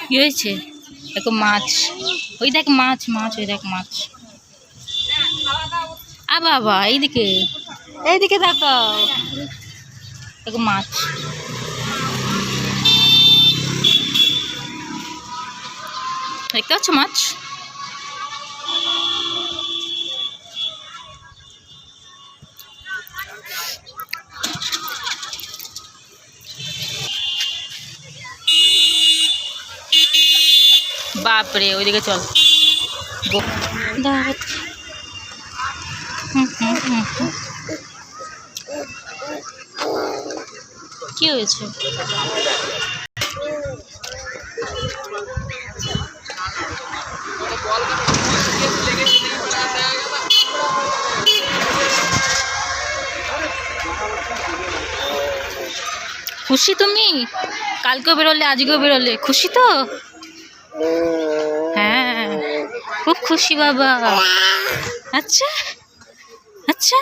কি হয়েছে? দেখো মাছ, ওই দেখ মাছ, মাছ ওই দেখ মাছ। বাবা এইদিকে, এইদিকে তাকাও, দেখো মাছ। দেখতে পাচ্ছ মাছ? বাপরে ওইদিকে চল। কি হয়েছে? খুশি তুমি? কালকেও বেরোলে আজকেও বেরোলে, খুশি তো? হ্যাঁ খুব খুশি বাবা। আচ্ছা আচ্ছা।